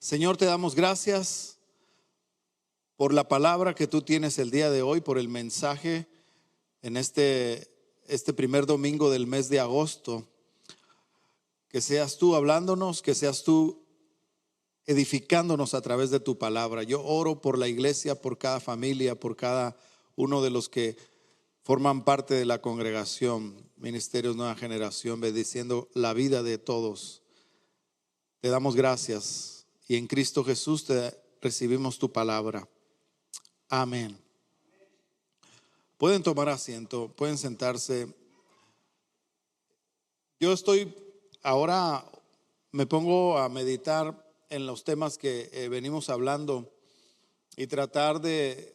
Señor, te damos gracias por la palabra que tú tienes el día de hoy, por el mensaje en este primer domingo del mes de agosto. Que seas tú hablándonos, que seas tú edificándonos a través de tu palabra. Yo oro por la iglesia, por cada familia, por cada uno de los que forman parte de la congregación, Ministerios Nueva Generación, bendiciendo la vida de todos. Te damos gracias y en Cristo Jesús te recibimos tu palabra. Amén. Pueden tomar asiento, pueden sentarse. Ahora me pongo a meditar en los temas que venimos hablando y tratar de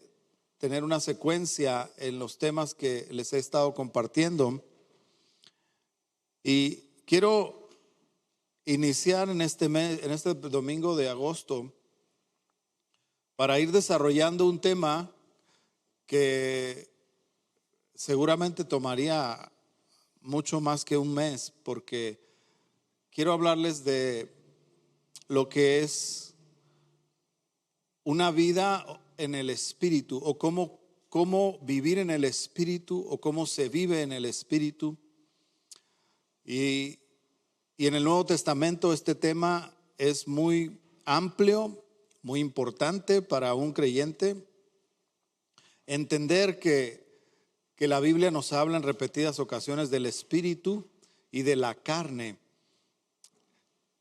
tener una secuencia en los temas que les he estado compartiendo. Y quiero iniciar en este domingo de agosto para ir desarrollando un tema que seguramente tomaría mucho más que un mes, porque quiero hablarles de lo que es una vida en el Espíritu, o cómo vivir en el Espíritu, o cómo se vive en el Espíritu. Y en el Nuevo Testamento este tema es muy amplio, muy importante para un creyente. Entender que la Biblia nos habla en repetidas ocasiones del Espíritu y de la carne.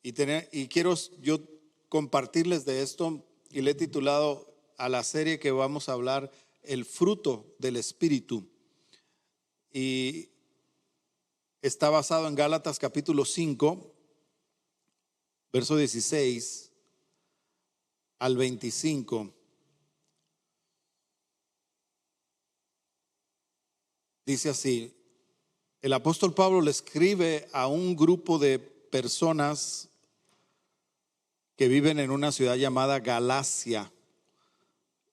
Y quiero yo compartirles de esto, y le he titulado a la serie que vamos a hablar el fruto del Espíritu. Y está basado en Gálatas capítulo 5, verso 16 al 25. Dice así: el apóstol Pablo le escribe a un grupo de personas que viven en una ciudad llamada Galacia.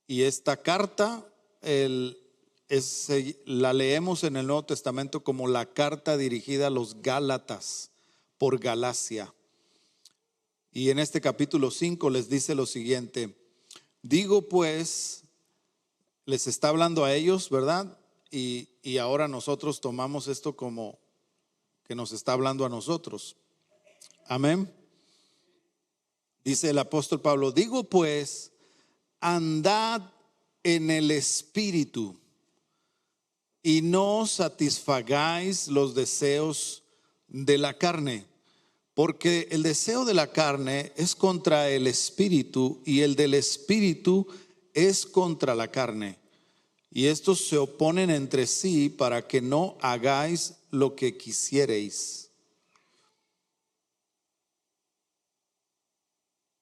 Y esta carta la leemos en el Nuevo Testamento como la carta dirigida a los Gálatas por Galacia. Y en este capítulo 5 les dice lo siguiente: digo pues, les está hablando a ellos, ¿verdad? Y ahora nosotros tomamos esto como que nos está hablando a nosotros. Amén. Dice el apóstol Pablo: digo pues, andad en el Espíritu y no satisfagáis los deseos de la carne, porque el deseo de la carne es contra el Espíritu, y el del Espíritu es contra la carne, y estos se oponen entre sí para que no hagáis lo que quisiereis.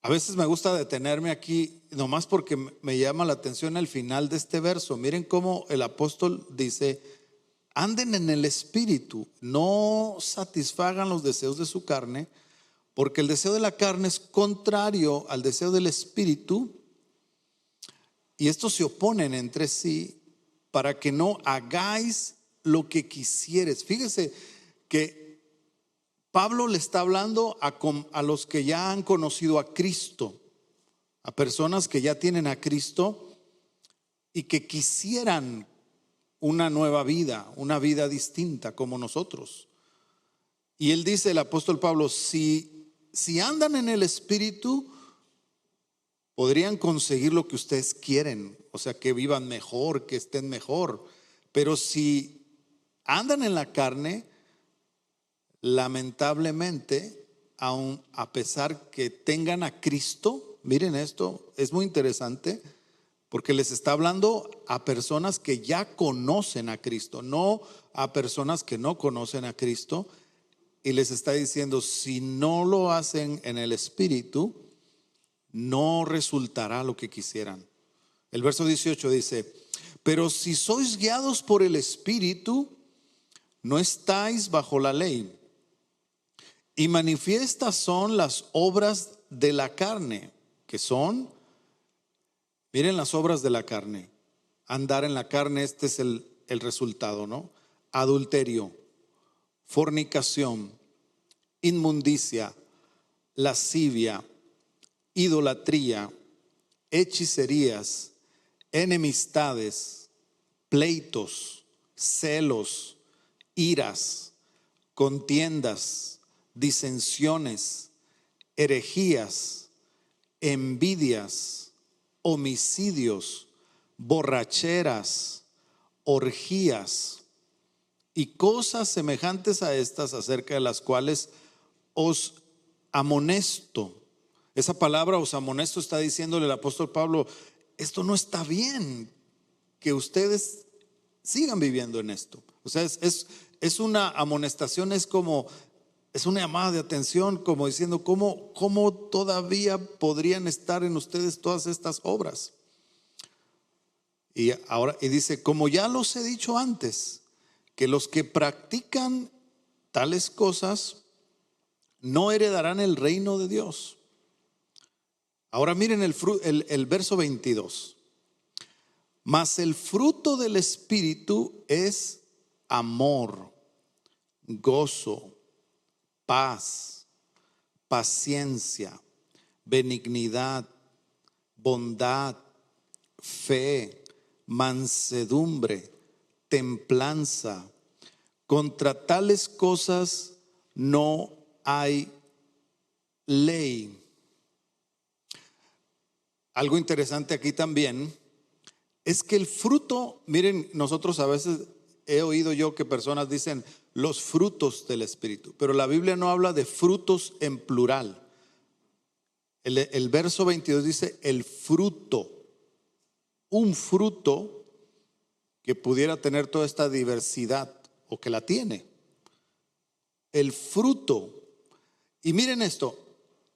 A veces me gusta detenerme aquí nomás porque me llama la atención el final de este verso. Miren cómo el apóstol dice: anden en el Espíritu, no satisfagan los deseos de su carne, porque el deseo de la carne es contrario al deseo del Espíritu, y estos se oponen entre sí para que no hagáis lo que quisieres. Fíjese que Pablo le está hablando a los que ya han conocido a Cristo, a personas que ya tienen a Cristo y que quisieran una nueva vida, una vida distinta como nosotros. Y él dice, el apóstol Pablo: si andan en el Espíritu, podrían conseguir lo que ustedes quieren, o sea, que vivan mejor, que estén mejor. Pero si andan en la carne, lamentablemente, aun a pesar que tengan a Cristo, miren esto, es muy interesante, porque les está hablando a personas que ya conocen a Cristo, no a personas que no conocen a Cristo, y les está diciendo: si no lo hacen en el Espíritu, no resultará lo que quisieran. El verso 18 dice: pero si sois guiados por el Espíritu, no estáis bajo la ley. Y manifiestas son las obras de la carne, que son, miren las obras de la carne. Andar en la carne, este es el resultado, ¿no? Adulterio, fornicación, inmundicia, lascivia, idolatría, hechicerías, enemistades, pleitos, celos, iras, contiendas, disensiones, herejías, envidias, homicidios, borracheras, orgías y cosas semejantes a estas, acerca de las cuales os amonesto. Esa palabra os amonesto está diciéndole el apóstol Pablo, esto no está bien que ustedes sigan viviendo en esto. O sea, es una amonestación, es una llamada de atención, como diciendo cómo todavía podrían estar en ustedes todas estas obras. Y dice, como ya los he dicho antes, que los que practican tales cosas no heredarán el reino de Dios. Ahora miren el verso 22. Mas el fruto del Espíritu es amor, gozo, paz, paciencia, benignidad, bondad, fe, mansedumbre, templanza. Contra tales cosas no hay ley. Algo interesante aquí también es que el fruto, miren, nosotros a veces he oído yo que personas dicen los frutos del Espíritu, pero la Biblia no habla de frutos en plural. El verso 22 dice el fruto, un fruto que pudiera tener toda esta diversidad o que la tiene. El fruto. Y miren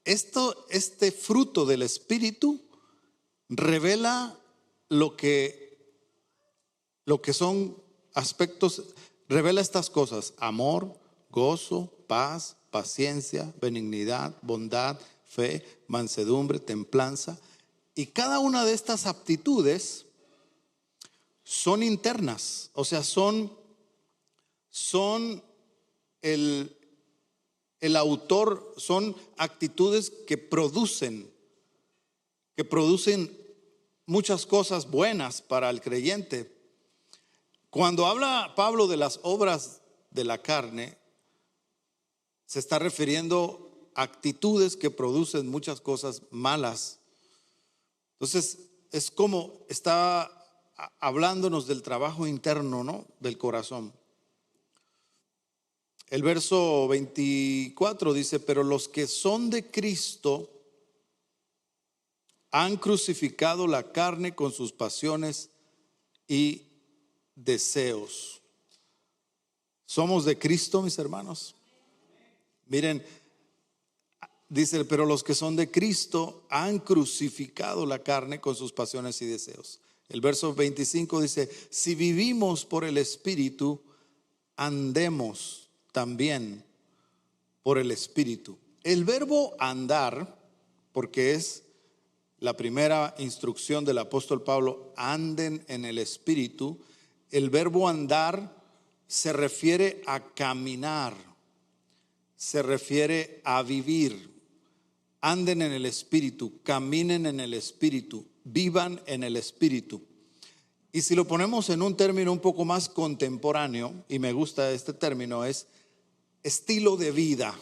este fruto del Espíritu revela lo que son aspectos, revela estas cosas: amor, gozo, paz, paciencia, benignidad, bondad, fe, mansedumbre, templanza. Y cada una de estas aptitudes son internas, o sea, son el autor, son actitudes que producen muchas cosas buenas para el creyente. Cuando habla Pablo de las obras de la carne, se está refiriendo a actitudes que producen muchas cosas malas. Entonces, es como está hablándonos del trabajo interno, ¿no? Del corazón. El verso 24 dice, pero los que son de Cristo han crucificado la carne con sus pasiones y deseos. ¿Somos de Cristo, mis hermanos? Miren, dice, pero los que son de Cristo han crucificado la carne con sus pasiones y deseos. El verso 25 dice, si vivimos por el Espíritu, andemos también por el Espíritu. El verbo andar, porque es la primera instrucción del apóstol Pablo, anden en el Espíritu. El verbo andar se refiere a caminar, se refiere a vivir. Anden en el Espíritu, caminen en el Espíritu, vivan en el Espíritu. Y si lo ponemos en un término un poco más contemporáneo, y me gusta este término, es estilo de vida.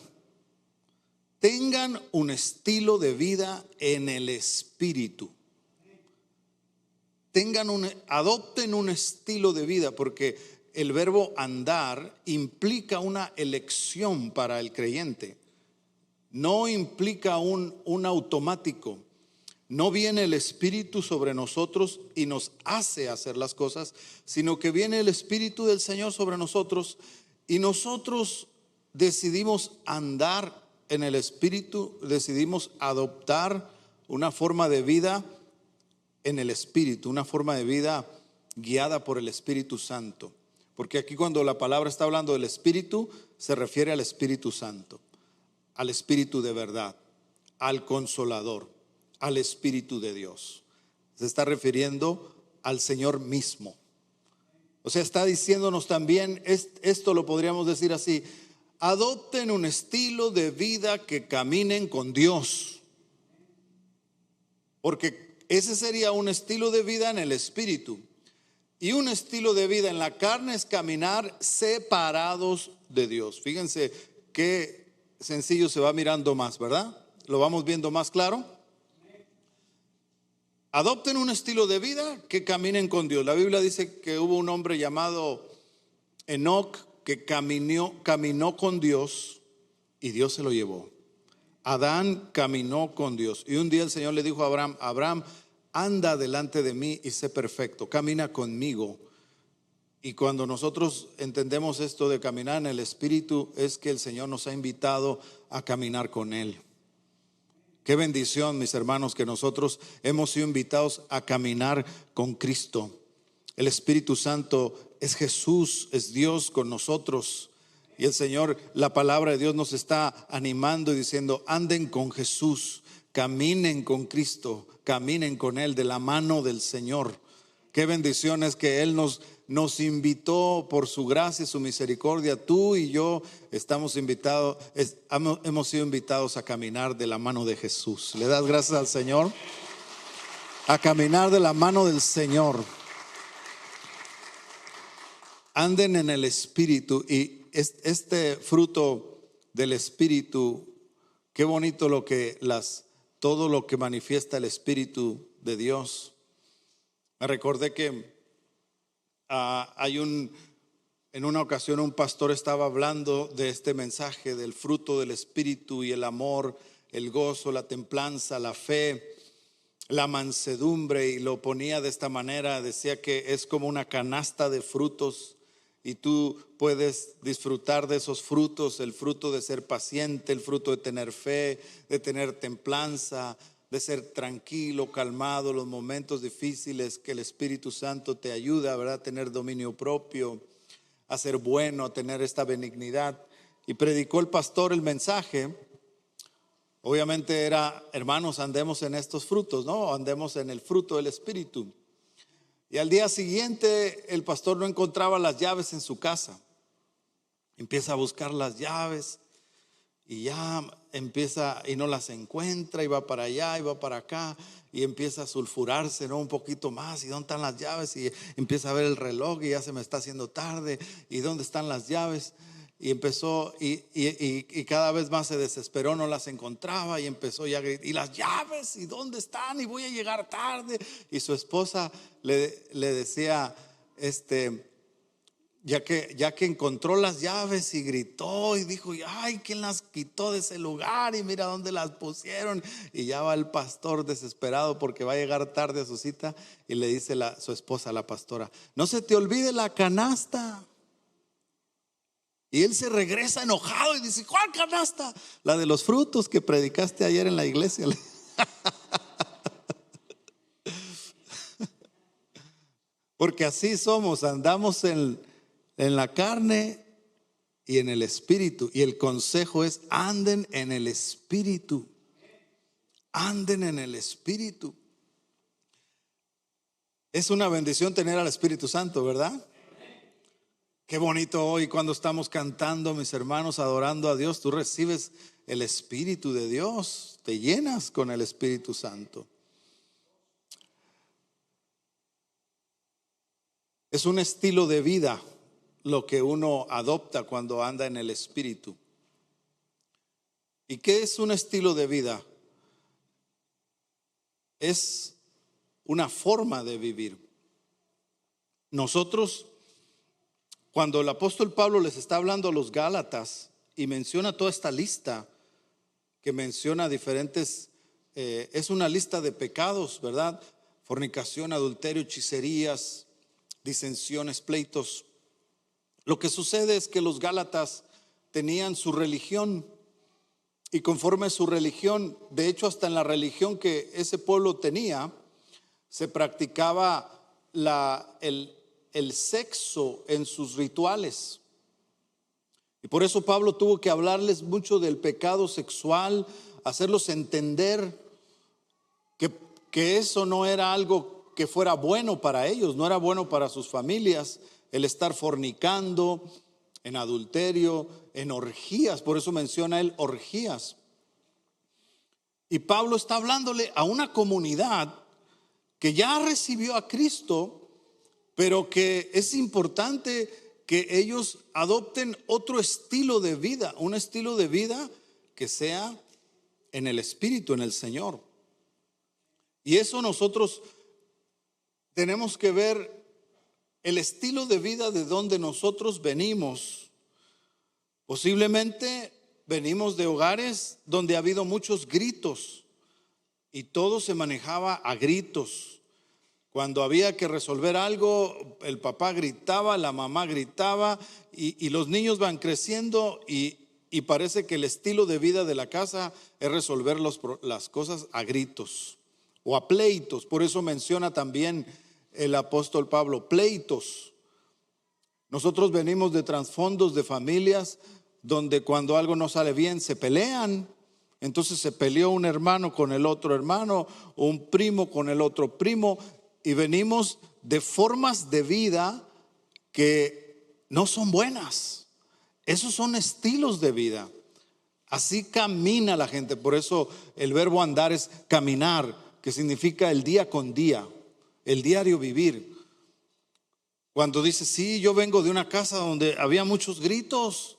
Tengan un estilo de vida en el Espíritu. Adopten un estilo de vida, porque el verbo andar implica una elección para el creyente. No implica un automático. No viene el Espíritu sobre nosotros y nos hace hacer las cosas, sino que viene el Espíritu del Señor sobre nosotros y nosotros decidimos andar en el Espíritu, decidimos adoptar una forma de vida en el Espíritu, una forma de vida guiada por el Espíritu Santo. Porque aquí cuando la palabra está hablando del Espíritu, se refiere al Espíritu Santo, al Espíritu de verdad, al Consolador, al Espíritu de Dios. Se está refiriendo al Señor mismo. O sea, está diciéndonos también, esto lo podríamos decir así: adopten un estilo de vida que caminen con Dios. porque ese sería un estilo de vida en el espíritu. Y un estilo de vida en la carne es caminar separados de Dios. Fíjense qué sencillo se va mirando más, ¿verdad? ¿Lo vamos viendo más claro? Adopten un estilo de vida que caminen con Dios. La Biblia dice que hubo un hombre llamado Enoc que caminó con Dios y Dios se lo llevó. Adán caminó con Dios y un día el Señor le dijo a Abraham: Abraham, anda delante de mí y sé perfecto, camina conmigo. Y cuando nosotros entendemos esto de caminar en el Espíritu, es que el Señor nos ha invitado a caminar con Él. Qué bendición, mis hermanos, que nosotros hemos sido invitados a caminar con Cristo. El Espíritu Santo es Jesús, es Dios con nosotros. Y el Señor, la palabra de Dios nos está animando y diciendo: anden con Jesús, caminen con Cristo, caminen con Él de la mano del Señor. Qué bendición es que Él nos invitó por su gracia y su misericordia. Tú y yo estamos invitados, hemos sido invitados a caminar de la mano de Jesús. ¿Le das gracias al Señor? A caminar de la mano del Señor. Anden en el Espíritu. Y este fruto del Espíritu, qué bonito todo lo que manifiesta el Espíritu de Dios. Me recordé que en una ocasión un pastor estaba hablando de este mensaje del fruto del Espíritu y el amor, el gozo, la templanza, la fe, la mansedumbre, y lo ponía de esta manera. Decía que es como una canasta de frutos y tú puedes disfrutar de esos frutos: el fruto de ser paciente, el fruto de tener fe, de tener templanza, de ser tranquilo, calmado, los momentos difíciles que el Espíritu Santo te ayuda, ¿verdad? A tener dominio propio, a ser bueno, a tener esta benignidad. Y predicó el pastor el mensaje. Obviamente era: hermanos, andemos en estos frutos, ¿no? Andemos en el fruto del Espíritu. Y al día siguiente el pastor no encontraba las llaves en su casa. Empieza a buscar las llaves y ya empieza y no las encuentra, y va para allá y va para acá y empieza a sulfurarse, ¿no? Un poquito más. ¿Y dónde están las llaves? Y empieza a ver el reloj y ya se me está haciendo tarde. ¿Y dónde están las llaves? Y empezó y cada vez más se desesperó, no las encontraba y empezó ya a gritar: ¿y las llaves? ¿Y dónde están? Y voy a llegar tarde. Y su esposa le decía, ya que encontró las llaves y gritó y dijo: ay, ¿quién las quitó de ese lugar? Y mira dónde las pusieron. Y ya va el pastor desesperado porque va a llegar tarde a su cita, y le dice su esposa, la pastora: no se te olvide la canasta. Y él se regresa enojado y dice: ¿cuál canasta? La de los frutos que predicaste ayer en la iglesia. Porque así somos, andamos en la carne y en el Espíritu. Y el consejo es: anden en el Espíritu. Anden en el Espíritu. Es una bendición tener al Espíritu Santo, ¿verdad? Qué bonito hoy cuando estamos cantando, mis hermanos, adorando a Dios. Tú recibes el Espíritu de Dios, te llenas con el Espíritu Santo. Es un estilo de vida lo que uno adopta cuando anda en el Espíritu. ¿Y qué es un estilo de vida? Es una forma de vivir. Nosotros, cuando el apóstol Pablo les está hablando a los Gálatas y menciona toda esta lista que menciona diferentes, es una lista de pecados, ¿verdad? Fornicación, adulterio, hechicerías, disensiones, pleitos. Lo que sucede es que los Gálatas tenían su religión, y conforme a su religión, de hecho hasta en la religión que ese pueblo tenía, se practicaba el sexo en sus rituales. Y por eso Pablo tuvo que hablarles mucho del pecado sexual, hacerlos entender que eso no era algo que fuera bueno para ellos, no era bueno para sus familias, el estar fornicando, en adulterio, en orgías. Por eso menciona él orgías. Y Pablo está hablándole a una comunidad que ya recibió a Cristo, pero que es importante que ellos adopten otro estilo de vida, un estilo de vida que sea en el Espíritu, en el Señor. Y eso nosotros tenemos que ver el estilo de vida de donde nosotros venimos. Posiblemente venimos de hogares donde ha habido muchos gritos y todo se manejaba a gritos. Cuando había que resolver algo, el papá gritaba, la mamá gritaba y los niños van creciendo y parece que el estilo de vida de la casa es resolver las cosas a gritos o a pleitos. Por eso menciona también el apóstol Pablo, pleitos. Nosotros venimos de trasfondos de familias donde cuando algo no sale bien se pelean. Entonces se peleó un hermano con el otro hermano, o un primo con el otro primo, y venimos de formas de vida que no son buenas. Esos son estilos de vida. Así camina la gente. Por eso el verbo andar es caminar, que significa el día con día, el diario vivir. Cuando dice, sí, yo vengo de una casa donde había muchos gritos,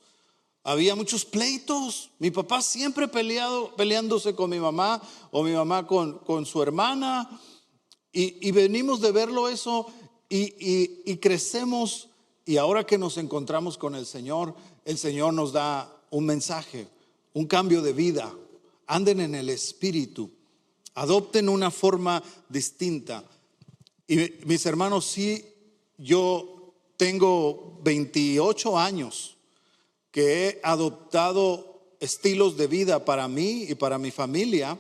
había muchos pleitos. Mi papá siempre peleándose con mi mamá, o mi mamá con su hermana. Y venimos de verlo eso y crecemos. Y ahora que nos encontramos con el Señor nos da un mensaje, un cambio de vida. Anden en el Espíritu, adopten una forma distinta. Y mis hermanos, sí, yo tengo 28 años que he adoptado estilos de vida para mí y para mi familia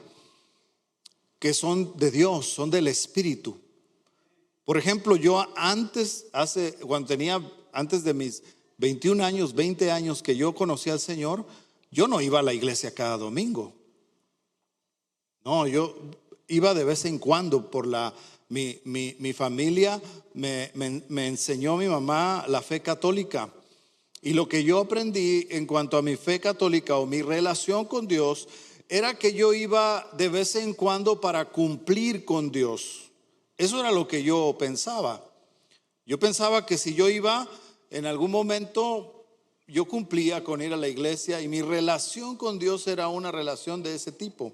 que son de Dios, son del Espíritu. Por ejemplo, yo antes de mis 21 años, 20 años que yo conocí al Señor, yo no iba a la iglesia cada domingo. No, yo iba de vez en cuando por mi familia me enseñó mi mamá la fe católica. Y lo que yo aprendí en cuanto a mi fe católica o mi relación con Dios era que yo iba de vez en cuando para cumplir con Dios. Eso era lo que yo pensaba. Yo pensaba que si yo iba, en algún momento yo cumplía con ir a la iglesia y mi relación con Dios era una relación de ese tipo.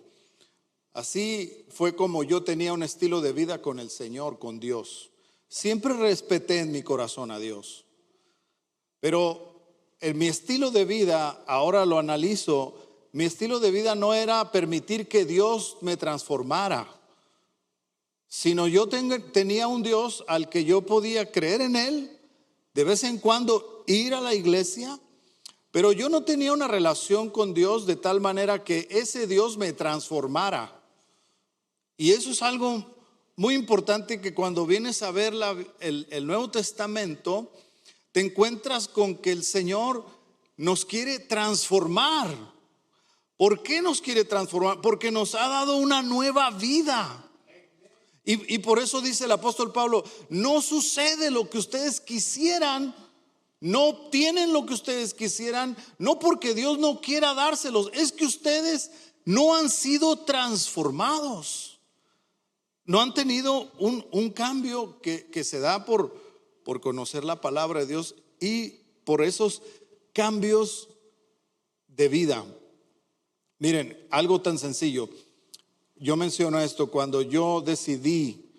Así fue como yo tenía un estilo de vida con el Señor, con Dios. Siempre respeté en mi corazón a Dios. Pero en mi estilo de vida, ahora lo analizo, mi estilo de vida no era permitir que Dios me transformara, sino yo tenía un Dios al que yo podía creer en Él, de vez en cuando ir a la iglesia, pero yo no tenía una relación con Dios de tal manera que ese Dios me transformara. Y eso es algo muy importante, que cuando vienes a ver el Nuevo Testamento, te encuentras con que el Señor nos quiere transformar. ¿Por qué nos quiere transformar? Porque nos ha dado una nueva vida. Y por eso dice el apóstol Pablo, no sucede lo que ustedes quisieran, no obtienen lo que ustedes quisieran, no porque Dios no quiera dárselos, es que ustedes no han sido transformados. No han tenido un cambio que se da por conocer la palabra de Dios y por esos cambios de vida. Miren, algo tan sencillo. Yo menciono esto, cuando yo decidí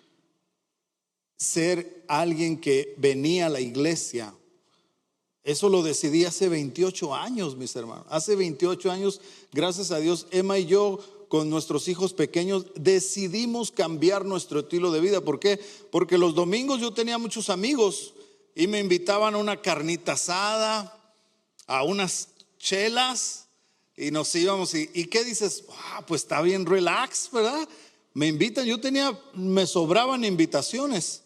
ser alguien que venía a la iglesia, eso lo decidí hace 28 años, mis hermanos. Hace 28 años, gracias a Dios, Emma y yo, con nuestros hijos pequeños, decidimos cambiar nuestro estilo de vida. ¿Por qué? Porque los domingos yo tenía muchos amigos y me invitaban a una carnita asada, a unas chelas, y nos íbamos. ¿Y qué dices? Pues está bien relax, ¿verdad? Me invitan, me sobraban invitaciones.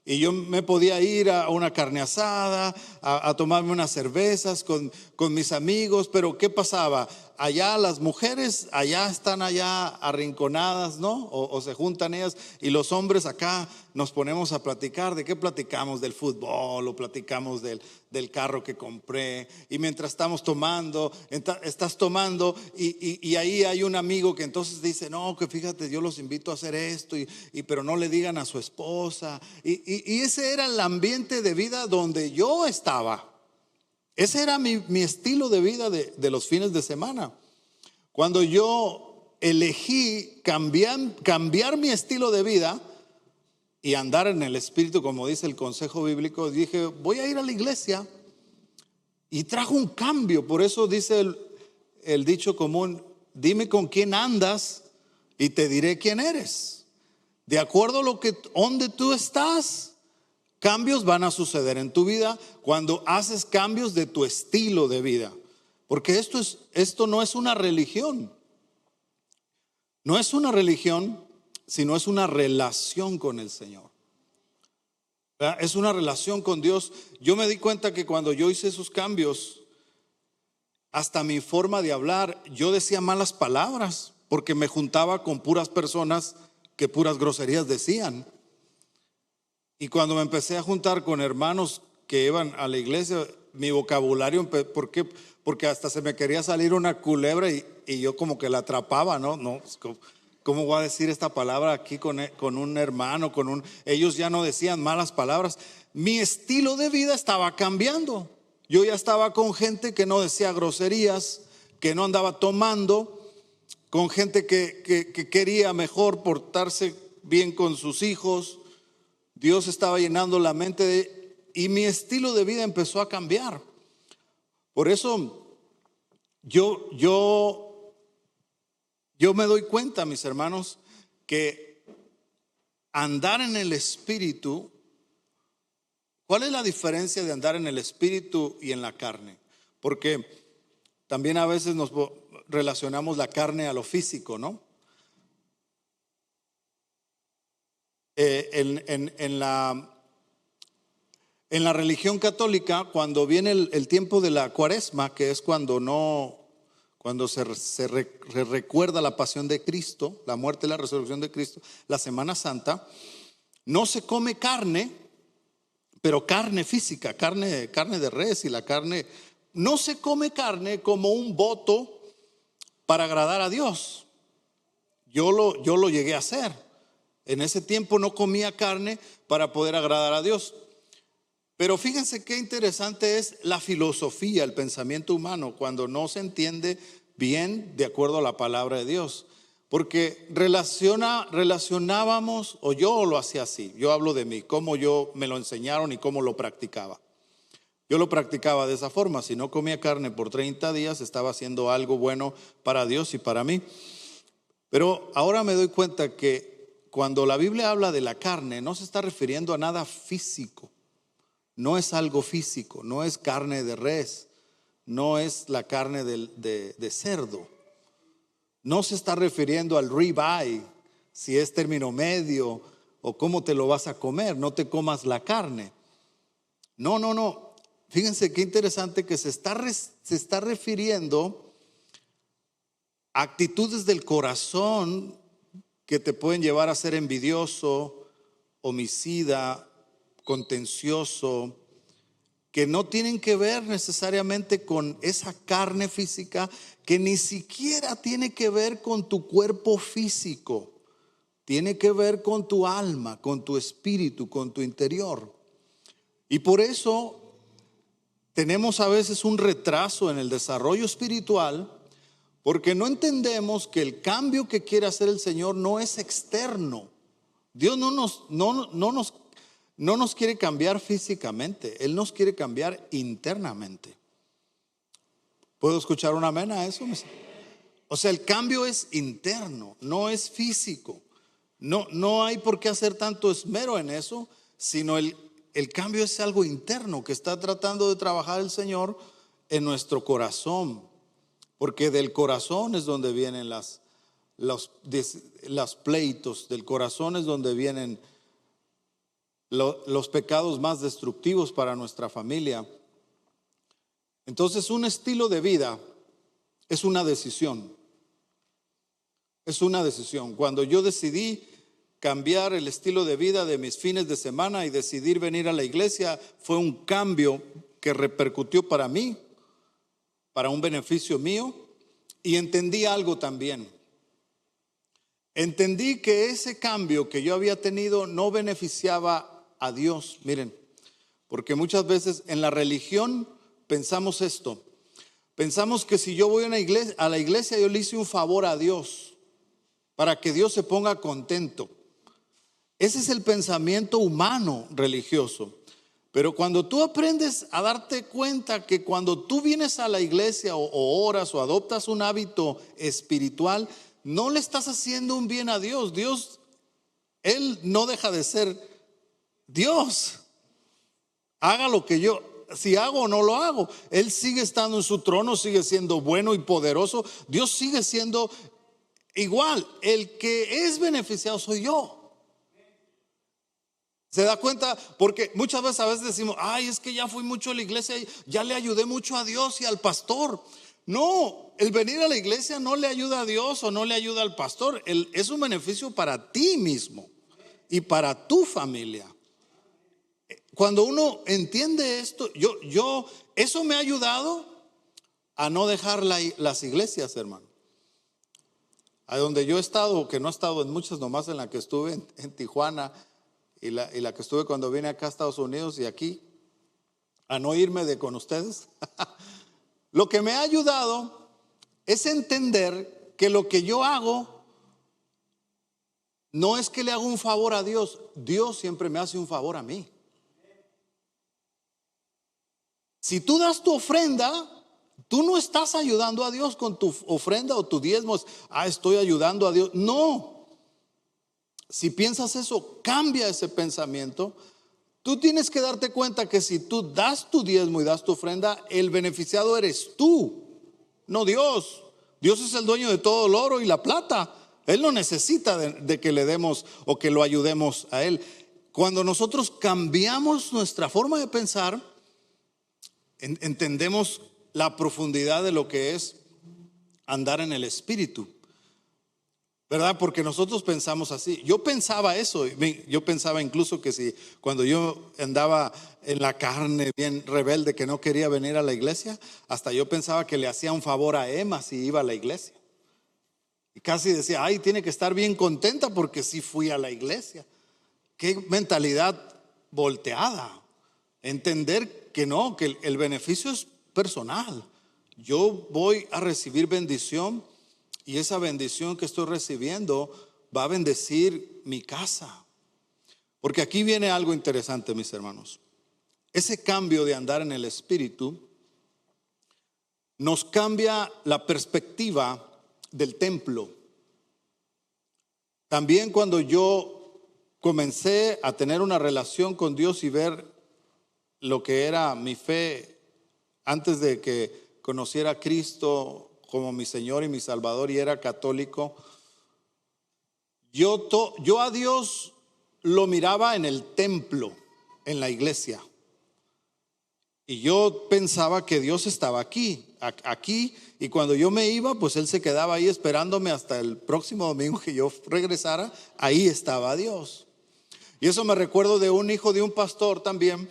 Y yo me podía ir a una carne asada, a tomarme unas cervezas con mis amigos. Pero ¿qué pasaba? allá las mujeres, allá están allá arrinconadas, ¿no? O se juntan ellas y los hombres acá nos ponemos a platicar. ¿De qué platicamos? Del fútbol o platicamos del carro que compré. Y mientras estamos tomando, estás tomando y ahí hay un amigo que entonces dice, no, que fíjate, yo los invito a hacer esto, pero no le digan a su esposa. Y ese era el ambiente de vida donde yo estaba. Ese era mi estilo de vida de los fines de semana. Cuando yo elegí cambiar mi estilo de vida y andar en el Espíritu, como dice el consejo bíblico, dije, voy a ir a la iglesia. Y trajo un cambio. Por eso dice el dicho común, dime con quién andas y te diré quién eres. De acuerdo a donde tú estás, cambios van a suceder en tu vida cuando haces cambios de tu estilo de vida. Porque esto no es una religión. No es una religión, sino es una relación con el Señor. ¿Verdad? Es una relación con Dios. Yo me di cuenta que cuando yo hice esos cambios, hasta mi forma de hablar, yo decía malas palabras, porque me juntaba con puras personas que puras groserías decían. Y cuando me empecé a juntar con hermanos que iban a la iglesia, mi vocabulario, ¿por qué? Porque hasta se me quería salir una culebra y yo como que la atrapaba, ¿no? No, ¿cómo voy a decir esta palabra aquí con un hermano? Ellos ya no decían malas palabras. Mi estilo de vida estaba cambiando. Yo ya estaba con gente que no decía groserías, que no andaba tomando, con gente que quería mejor portarse bien con sus hijos. Dios estaba llenando la mente y mi estilo de vida empezó a cambiar. Por eso yo me doy cuenta, mis hermanos, que andar en el Espíritu, ¿cuál es la diferencia de andar en el Espíritu y en la carne? Porque también a veces nos relacionamos la carne a lo físico, ¿no? En la religión católica, cuando viene el tiempo de la cuaresma, que es cuando se recuerda la pasión de Cristo, la muerte y la resurrección de Cristo, la Semana Santa, no se come carne, pero carne física, carne de res, y la carne, no se come carne como un voto para agradar a Dios. Yo lo llegué a hacer. En ese tiempo no comía carne para poder agradar a Dios. Pero fíjense qué interesante es la filosofía, el pensamiento humano, cuando no se entiende bien de acuerdo a la palabra de Dios. Porque relacionábamos, o yo lo hacía así, yo hablo de mí, cómo yo me lo enseñaron y cómo lo practicaba. Yo lo practicaba de esa forma. Si no comía carne por 30 días, estaba haciendo algo bueno para Dios y para mí. Pero ahora me doy cuenta que cuando la Biblia habla de la carne, no se está refiriendo a nada físico. No es algo físico, no es carne de res, no es la carne de cerdo. No se está refiriendo al ribeye, si es término medio o cómo te lo vas a comer. No te comas la carne. No. Fíjense qué interesante que se está refiriendo a actitudes del corazón que te pueden llevar a ser envidioso, homicida, contencioso, que no tienen que ver necesariamente con esa carne física, que ni siquiera tiene que ver con tu cuerpo físico, tiene que ver con tu alma, con tu espíritu, con tu interior. Y por eso tenemos a veces un retraso en el desarrollo espiritual, porque no entendemos que el cambio que quiere hacer el Señor no es externo. Dios no nos quiere cambiar físicamente, Él nos quiere cambiar internamente. ¿Puedo escuchar un amén a eso? O sea, el cambio es interno, no es físico. No hay por qué hacer tanto esmero en eso, sino el cambio es algo interno que está tratando de trabajar el Señor en nuestro corazón. Porque del corazón es donde vienen los pleitos, del corazón es donde vienen los pecados más destructivos para nuestra familia. Entonces, un estilo de vida es una decisión. Es una decisión. Cuando yo decidí cambiar el estilo de vida de mis fines de semana y decidir venir a la iglesia, fue un cambio que repercutió para mí, para un beneficio mío. Y entendí algo también. Entendí que ese cambio que yo había tenido no beneficiaba a Dios. Miren, porque muchas veces en la religión pensamos esto. Pensamos que si yo voy a la iglesia, yo le hice un favor a Dios para que Dios se ponga contento. Ese es el pensamiento humano religioso. Pero cuando tú aprendes a darte cuenta que cuando tú vienes a la iglesia o oras o adoptas un hábito espiritual, no le estás haciendo un bien a Dios. Dios, Él no deja de ser Dios. Haga lo que yo, si hago o no lo hago, Él sigue estando en su trono, sigue siendo bueno y poderoso. Dios sigue siendo igual. El que es beneficiado soy yo. ¿Se da cuenta? Porque muchas veces decimos, ay, es que ya fui mucho a la iglesia, ya le ayudé mucho a Dios y al pastor. No, el venir a la iglesia no le ayuda a Dios o no le ayuda al pastor. Es un beneficio para ti mismo y para tu familia. Cuando uno entiende esto, eso me ha ayudado a no dejar las iglesias, hermano. A donde yo he estado, que no he estado en muchas, nomás en la que estuve en Tijuana y la que estuve cuando vine acá a Estados Unidos y aquí, a no irme de con ustedes. Lo que me ha ayudado es entender que lo que yo hago no es que le hago un favor a Dios. Dios siempre me hace un favor a mí. Si tú das tu ofrenda, tú no estás ayudando a Dios con tu ofrenda o tu diezmo. Estoy ayudando a Dios. No. Si piensas eso, cambia ese pensamiento. Tú tienes que darte cuenta que si tú das tu diezmo y das tu ofrenda, el beneficiado eres tú, no Dios. Dios es el dueño de todo el oro y la plata. Él no necesita de que le demos o que lo ayudemos a Él. Cuando nosotros cambiamos nuestra forma de pensar, entendemos la profundidad de lo que es andar en el Espíritu, ¿verdad? Porque nosotros pensamos así. Yo pensaba eso. Yo pensaba incluso que si cuando yo andaba en la carne bien rebelde, que no quería venir a la iglesia, hasta yo pensaba que le hacía un favor a Emma si iba a la iglesia. Y casi decía, ay, tiene que estar bien contenta porque sí fui a la iglesia. Qué mentalidad volteada. Entender que no, que el beneficio es personal. Yo voy a recibir bendición y esa bendición que estoy recibiendo va a bendecir mi casa. Porque aquí viene algo interesante, mis hermanos. Ese cambio de andar en el Espíritu nos cambia la perspectiva del templo. También cuando yo comencé a tener una relación con Dios y ver lo que era mi fe antes de que conociera a Cristo como mi Señor y mi Salvador y era católico, yo a Dios lo miraba en el templo, en la iglesia. Y yo pensaba que Dios estaba aquí, y cuando yo me iba, pues Él se quedaba ahí esperándome hasta el próximo domingo que yo regresara. Ahí estaba Dios. Y eso me recuerdo de un hijo de un pastor también,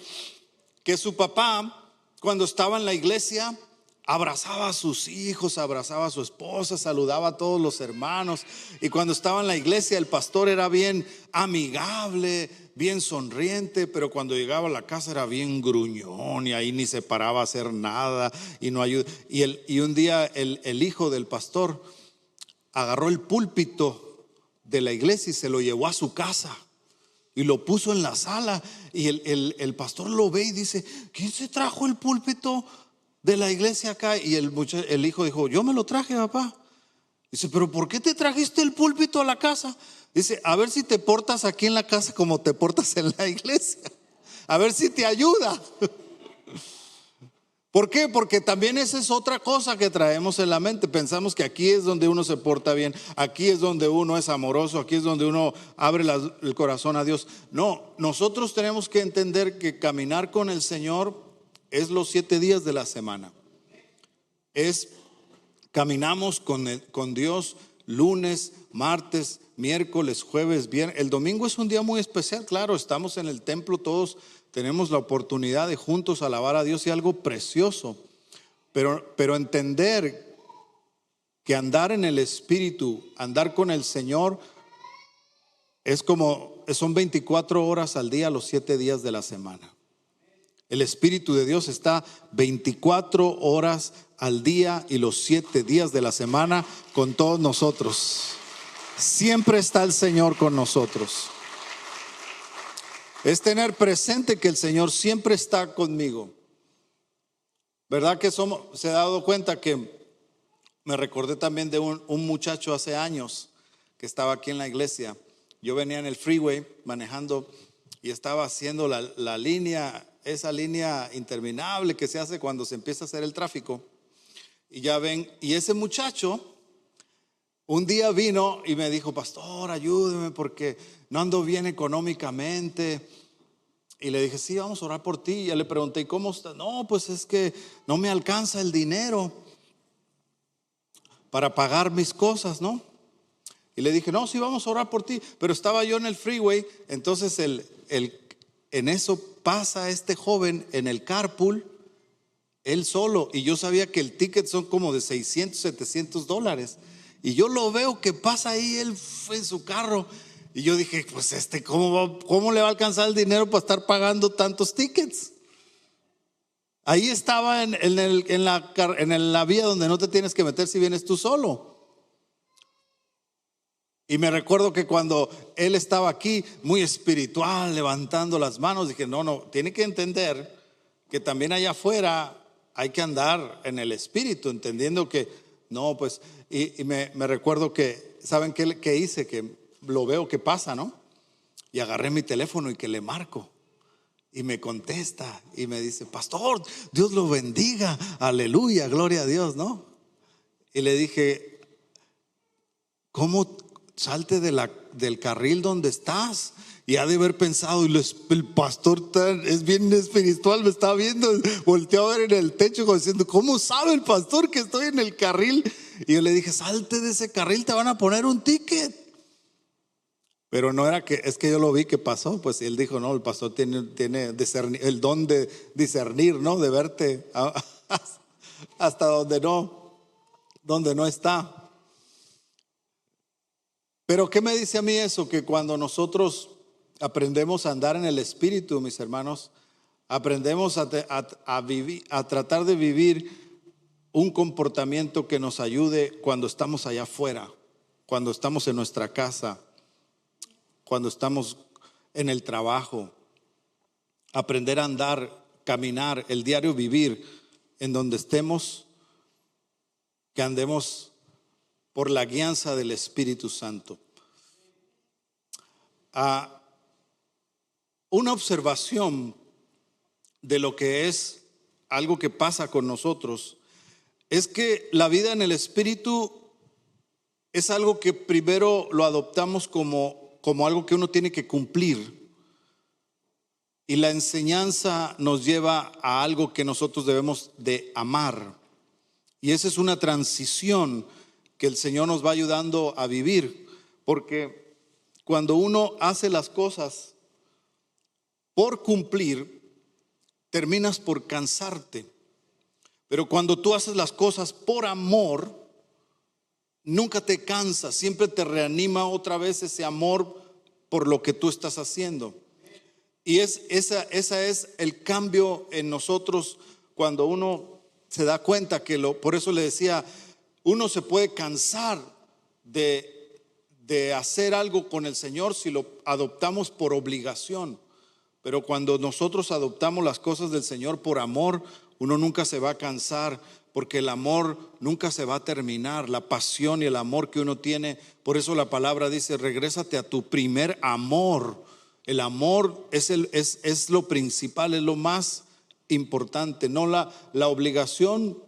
que su papá, cuando estaba en la iglesia, abrazaba a sus hijos, abrazaba a su esposa, saludaba a todos los hermanos. Y cuando estaba en la iglesia, el pastor era bien amigable, bien sonriente, pero cuando llegaba a la casa era bien gruñón y ahí ni se paraba a hacer nada y no ayuda. Y un día el hijo del pastor agarró el púlpito de la iglesia y se lo llevó a su casa y lo puso en la sala. Y el pastor lo ve y dice, ¿quién se trajo el púlpito de la iglesia acá? Y el hijo dijo, yo me lo traje, papá. Dice, pero ¿por qué te trajiste el púlpito a la casa? Dice, a ver si te portas aquí en la casa como te portas en la iglesia. A ver si te ayuda. ¿Por qué? Porque también esa es otra cosa que traemos en la mente. Pensamos que aquí es donde uno se porta bien, aquí es donde uno es amoroso, aquí es donde uno abre el corazón a Dios. No, nosotros tenemos que entender que caminar con el Señor es los 7 días de la semana. Es Caminamos con Dios lunes, martes, miércoles, jueves, viernes. El domingo es un día muy especial, claro, estamos en el templo, todos tenemos la oportunidad de juntos alabar a Dios y algo precioso. Pero entender que andar en el Espíritu, andar con el Señor, son 24 horas al día, los 7 días de la semana. El Espíritu de Dios está 24 horas al día y los 7 días de la semana con todos nosotros. Siempre está el Señor con nosotros. Es tener presente que el Señor siempre está conmigo. ¿Verdad que se ha dado cuenta que me recordé también de un muchacho hace años que estaba aquí en la iglesia? Yo venía en el freeway manejando y estaba haciendo la línea, esa línea interminable que se hace cuando se empieza a hacer el tráfico. Y ya ven, y ese muchacho un día vino y me dijo: pastor, ayúdeme porque no ando bien económicamente. Y le dije: sí, vamos a orar por ti. Y ya le pregunté: ¿y cómo está? No, pues es que no me alcanza el dinero para pagar mis cosas, ¿no? Y le dije: no, sí, vamos a orar por ti. Pero estaba yo en el freeway, entonces en eso pasa este joven en el carpool, él solo, y yo sabía que el ticket son como de $600, $700. Y yo lo veo que pasa ahí, él fue en su carro. Y yo dije: pues ¿cómo le va a alcanzar el dinero para estar pagando tantos tickets? Ahí estaba en la vía donde no te tienes que meter si vienes tú solo. Y me recuerdo que cuando él estaba aquí, muy espiritual, levantando las manos, dije: no, tiene que entender que también allá afuera hay que andar en el Espíritu, entendiendo que no, pues, y me recuerdo que, ¿saben qué hice? Que lo veo que pasa, ¿no? Y agarré mi teléfono y que le marco. Y me contesta y me dice: pastor, Dios lo bendiga, aleluya, gloria a Dios, ¿no? Y le dije: ¿cómo? Salte del carril donde estás. Y ha de haber pensado, y el pastor es bien espiritual, me estaba viendo, volteó a ver en el techo como diciendo: ¿cómo sabe el pastor que estoy en el carril? Y yo le dije: salte de ese carril, te van a poner un ticket. Pero no era que, es que yo lo vi que pasó. Pues él dijo: no, el pastor tiene el don de discernir, ¿no? De verte hasta donde no está. Pero ¿qué me dice a mí eso? Que cuando nosotros aprendemos a andar en el Espíritu, mis hermanos, aprendemos a tratar de vivir un comportamiento que nos ayude cuando estamos allá afuera, cuando estamos en nuestra casa, cuando estamos en el trabajo. Aprender a andar, caminar, el diario vivir en donde estemos, que andemos por la guianza del Espíritu Santo. Una observación de lo que es algo que pasa con nosotros es que la vida en el Espíritu es algo que primero lo adoptamos como algo que uno tiene que cumplir, y la enseñanza nos lleva a algo que nosotros debemos de amar, y esa es una transición que el Señor nos va ayudando a vivir, porque cuando uno hace las cosas por cumplir, terminas por cansarte. Pero cuando tú haces las cosas por amor, nunca te cansas, siempre te reanima otra vez ese amor por lo que tú estás haciendo. Y esa es el cambio en nosotros cuando uno se da cuenta que por eso le decía, uno se puede cansar de hacer algo con el Señor si lo adoptamos por obligación. Pero cuando nosotros adoptamos las cosas del Señor por amor, uno nunca se va a cansar, porque el amor nunca se va a terminar, la pasión y el amor que uno tiene. Por eso la palabra dice: regrésate a tu primer amor. El amor es lo principal, es lo más importante. No la obligación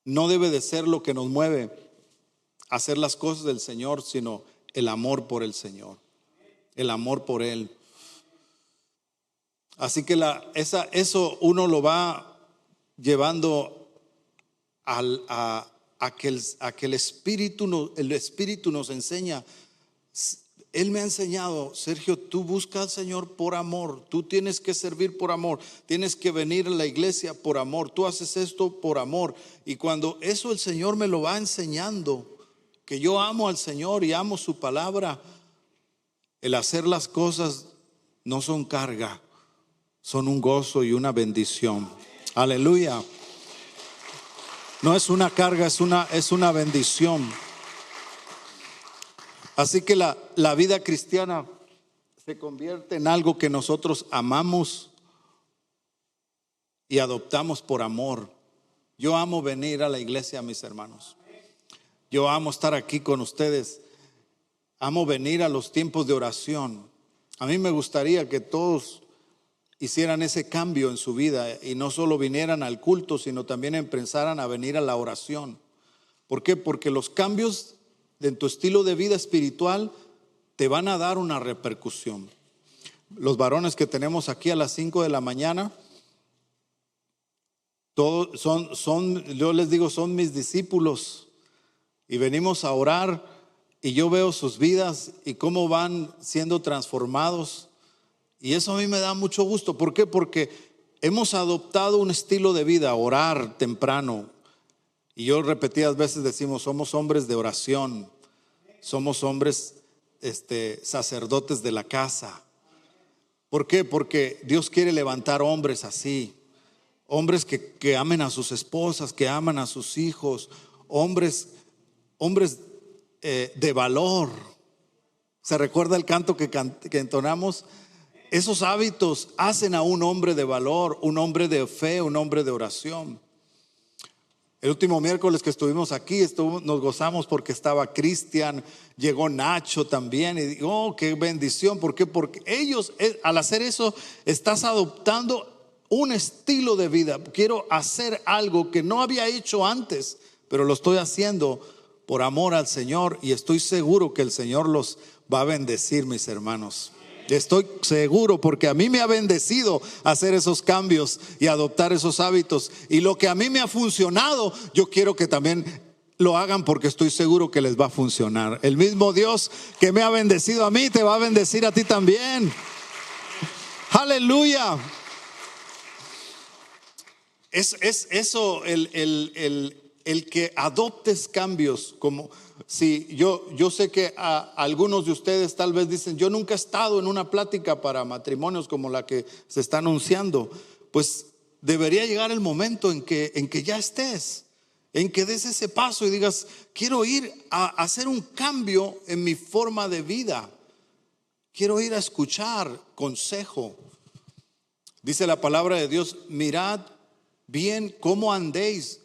no debe de ser lo que nos mueve a hacer las cosas del Señor, sino el amor por el Señor, el amor por Él. Así que eso uno lo va llevando a a que el Espíritu nos enseña. Él me ha enseñado, Sergio, tú buscas al Señor por amor, tú tienes que servir por amor, tienes que venir a la iglesia por amor, tú haces esto por amor. Y cuando eso el Señor me lo va enseñando, que yo amo al Señor y amo su palabra, el hacer las cosas no son carga, son un gozo y una bendición. Aleluya. No es una carga, es una bendición. Así que la vida cristiana se convierte en algo que nosotros amamos y adoptamos por amor. Yo amo venir a la iglesia, mis hermanos. Yo amo estar aquí con ustedes. Amo venir a los tiempos de oración. A mí me gustaría que todos hicieran ese cambio en su vida y no solo vinieran al culto, sino también empezaran a venir a la oración. ¿Por qué? Porque los cambios en tu estilo de vida espiritual te van a dar una repercusión. Los varones que tenemos aquí a las 5 de la mañana, todos yo les digo, son mis discípulos y venimos a orar y yo veo sus vidas y cómo van siendo transformados y eso a mí me da mucho gusto. ¿Por qué? Porque hemos adoptado un estilo de vida, orar temprano. Y yo repetidas veces decimos, somos hombres de oración, somos hombres sacerdotes de la casa. ¿Por qué? Porque Dios quiere levantar hombres así, hombres que amen a sus esposas, que aman a sus hijos, hombres de valor. ¿Se recuerda el canto que entonamos? Esos hábitos hacen a un hombre de valor, un hombre de fe, un hombre de oración. El último miércoles que estuvimos aquí, nos gozamos porque estaba Cristian, llegó Nacho también y digo, oh, qué bendición. ¿Por qué? Porque ellos, al hacer eso, estás adoptando un estilo de vida. Quiero hacer algo que no había hecho antes, pero lo estoy haciendo por amor al Señor y estoy seguro que el Señor los va a bendecir, mis hermanos. Estoy seguro porque a mí me ha bendecido hacer esos cambios y adoptar esos hábitos. Y lo que a mí me ha funcionado, yo quiero que también lo hagan porque estoy seguro que les va a funcionar. El mismo Dios que me ha bendecido a mí, te va a bendecir a ti también. Aleluya. Es eso, el que adoptes cambios. Como si yo sé que a algunos de ustedes tal vez dicen, yo nunca he estado en una plática para matrimonios como la que se está anunciando. Pues debería llegar el momento en que ya estés, en que des ese paso y digas, quiero ir a hacer un cambio en mi forma de vida, quiero ir a escuchar consejo. Dice la palabra de Dios, mirad bien cómo andéis,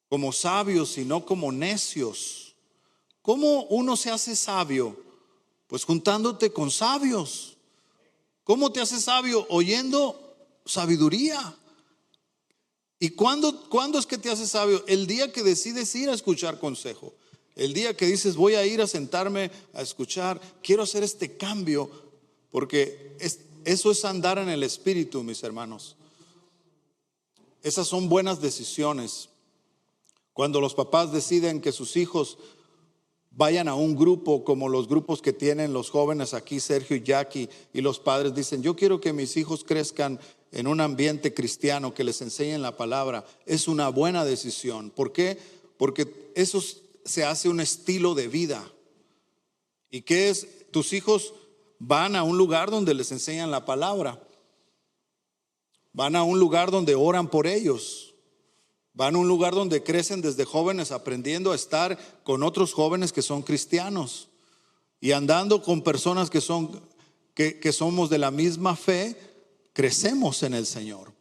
como sabios y no como necios. ¿Cómo uno se hace sabio? Pues juntándote con sabios. ¿Cómo te haces sabio? Oyendo sabiduría. ¿Y cuándo es que te haces sabio? El día que decides ir a escuchar consejo. El día que dices, voy a ir a sentarme a escuchar, quiero hacer este cambio, porque eso es andar en el Espíritu, mis hermanos. Esas son buenas decisiones. Cuando los papás deciden que sus hijos vayan a un grupo como los grupos que tienen los jóvenes aquí, Sergio y Jackie, y los padres dicen, yo quiero que mis hijos crezcan en un ambiente cristiano, que les enseñen la palabra, es una buena decisión. ¿Por qué? Porque eso se hace un estilo de vida. ¿Y qué es? Tus hijos van a un lugar donde les enseñan la palabra, van a un lugar donde oran por ellos, van a un lugar donde crecen desde jóvenes aprendiendo a estar con otros jóvenes que son cristianos y andando con personas que somos de la misma fe, crecemos en el Señor.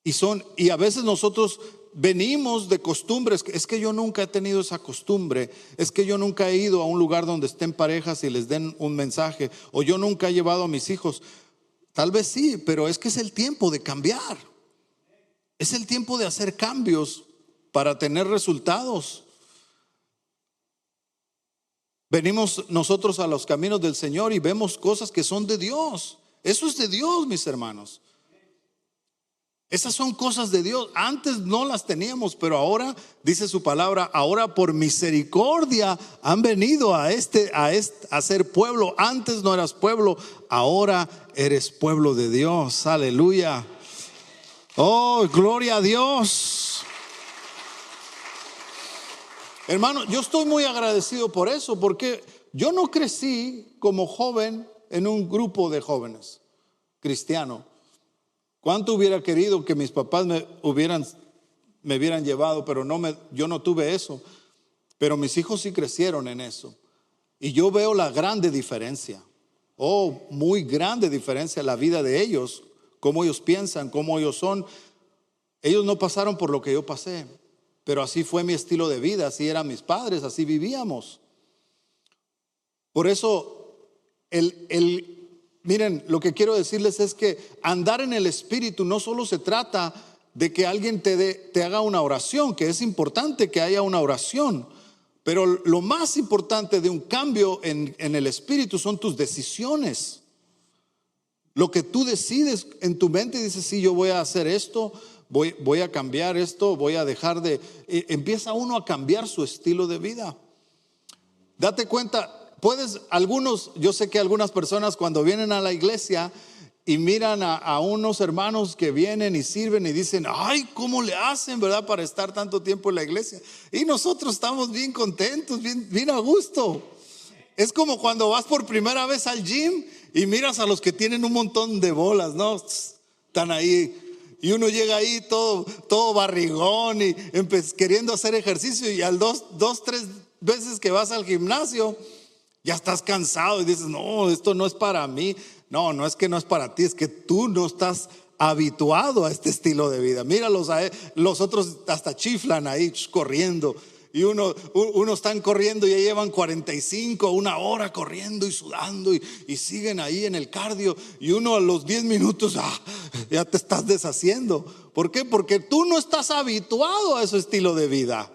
Y a veces nosotros venimos de costumbres, es que yo nunca he tenido esa costumbre, es que yo nunca he ido a un lugar donde estén parejas y les den un mensaje, o yo nunca he llevado a mis hijos. Tal vez sí, pero es que es el tiempo de cambiar. Es el tiempo de hacer cambios para tener resultados. Venimos nosotros a los caminos del Señor y vemos cosas que son de Dios. Eso es de Dios, mis hermanos. Esas son cosas de Dios. Antes no las teníamos, pero ahora, dice su palabra, ahora por misericordia han venido a ser pueblo. Antes no eras pueblo, ahora eres pueblo de Dios. Aleluya. Oh, gloria a Dios. Hermano, yo estoy muy agradecido por eso, porque yo no crecí como joven en un grupo de jóvenes cristianos. ¿Cuánto hubiera querido que mis papás me hubieran llevado? Pero yo no tuve eso. Pero mis hijos sí crecieron en eso. Y yo veo la grande diferencia. Oh, muy grande diferencia en la vida de ellos. Cómo ellos piensan, cómo ellos son. Ellos no pasaron por lo que yo pasé. Pero así fue mi estilo de vida. Así eran mis padres, así vivíamos. Por eso miren, lo que quiero decirles es que andar en el Espíritu no solo se trata de que alguien te haga una oración, que es importante que haya una oración, pero lo más importante de un cambio en el Espíritu son tus decisiones. Lo que tú decides en tu mente y dices, sí, yo voy a hacer esto, voy a cambiar esto, voy a dejar empieza uno a cambiar su estilo de vida. Date cuenta. Yo sé que algunas personas cuando vienen a la iglesia y miran a unos hermanos que vienen y sirven y dicen, ay, ¿cómo le hacen, verdad, para estar tanto tiempo en la iglesia? Y nosotros estamos bien contentos, bien a gusto. Es como cuando vas por primera vez al gym y miras a los que tienen un montón de bolas, ¿no? Están ahí. Y uno llega ahí todo barrigón y queriendo hacer ejercicio, y al tres veces que vas al gimnasio ya estás cansado y dices, no, esto no es para mí. No es que no es para ti, es que tú no estás habituado a este estilo de vida. Míralos, los otros hasta chiflan ahí corriendo. Y uno están corriendo y ya llevan 45, una hora corriendo y sudando y siguen ahí en el cardio. Y uno a los 10 minutos, ya te estás deshaciendo. ¿Por qué? Porque tú no estás habituado a ese estilo de vida,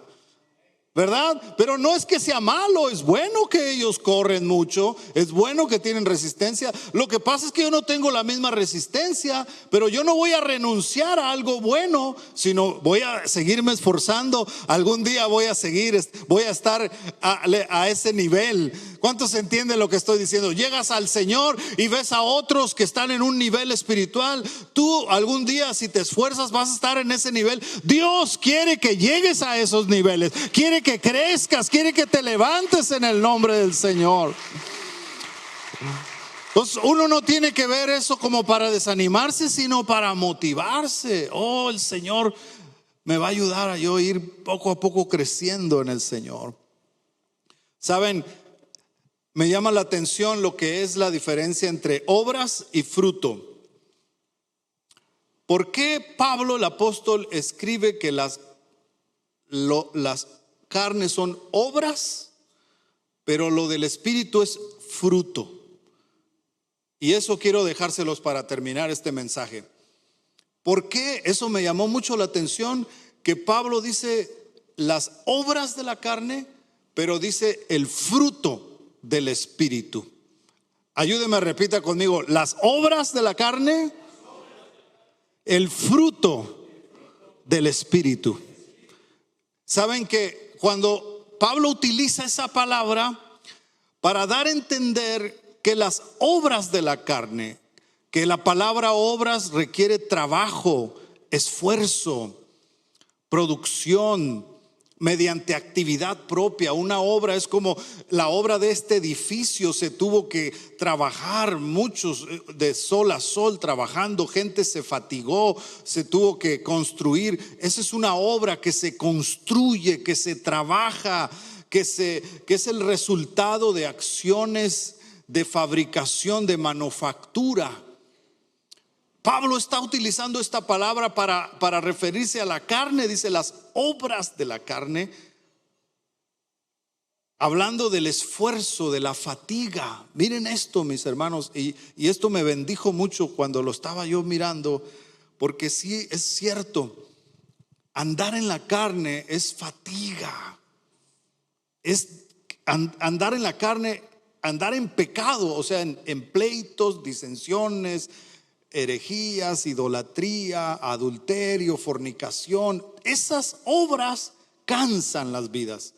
¿verdad? Pero no es que sea malo, es bueno que ellos corren mucho, es bueno que tienen resistencia. Lo que pasa es que yo no tengo la misma resistencia, pero yo no voy a renunciar a algo bueno, sino voy a seguirme esforzando. Algún día voy a estar a ese nivel. ¿Cuántos entienden lo que estoy diciendo? Llegas al Señor y ves a otros que están en un nivel espiritual. Tú algún día, si te esfuerzas, vas a estar en ese nivel. Dios quiere que llegues a esos niveles, quiere que crezcas, quiere que te levantes en el nombre del Señor. Entonces uno no tiene que ver eso como para desanimarse, sino para motivarse. Oh, el Señor me va a ayudar a yo ir poco a poco creciendo en el Señor. Saben, me llama la atención lo que es la diferencia entre obras y fruto. ¿Por qué Pablo el apóstol escribe que las carnes son obras, pero lo del Espíritu es fruto? Y eso quiero dejárselos para terminar este mensaje. ¿Por qué? Eso me llamó mucho la atención, que Pablo dice las obras de la carne, pero dice el fruto del Espíritu. Ayúdeme, repita conmigo: las obras de la carne, el fruto del Espíritu. Saben que cuando Pablo utiliza esa palabra para dar a entender que las obras de la carne, que la palabra obras requiere trabajo, esfuerzo, producción, mediante actividad propia. Una obra es como la obra de este edificio. Se tuvo que trabajar, muchos de sol a sol trabajando, gente se fatigó, se tuvo que construir. Esa es una obra que se construye, que se trabaja, que es el resultado de acciones de fabricación, de manufactura. Pablo está utilizando esta palabra para referirse a la carne. Dice las obras de la carne, hablando del esfuerzo, de la fatiga. Miren esto, mis hermanos, y esto me bendijo mucho cuando lo estaba yo mirando, porque sí es cierto, andar en la carne es fatiga, es andar en la carne, andar en pecado, o sea, en pleitos, disensiones, herejías, idolatría, adulterio, fornicación. Esas obras cansan las vidas,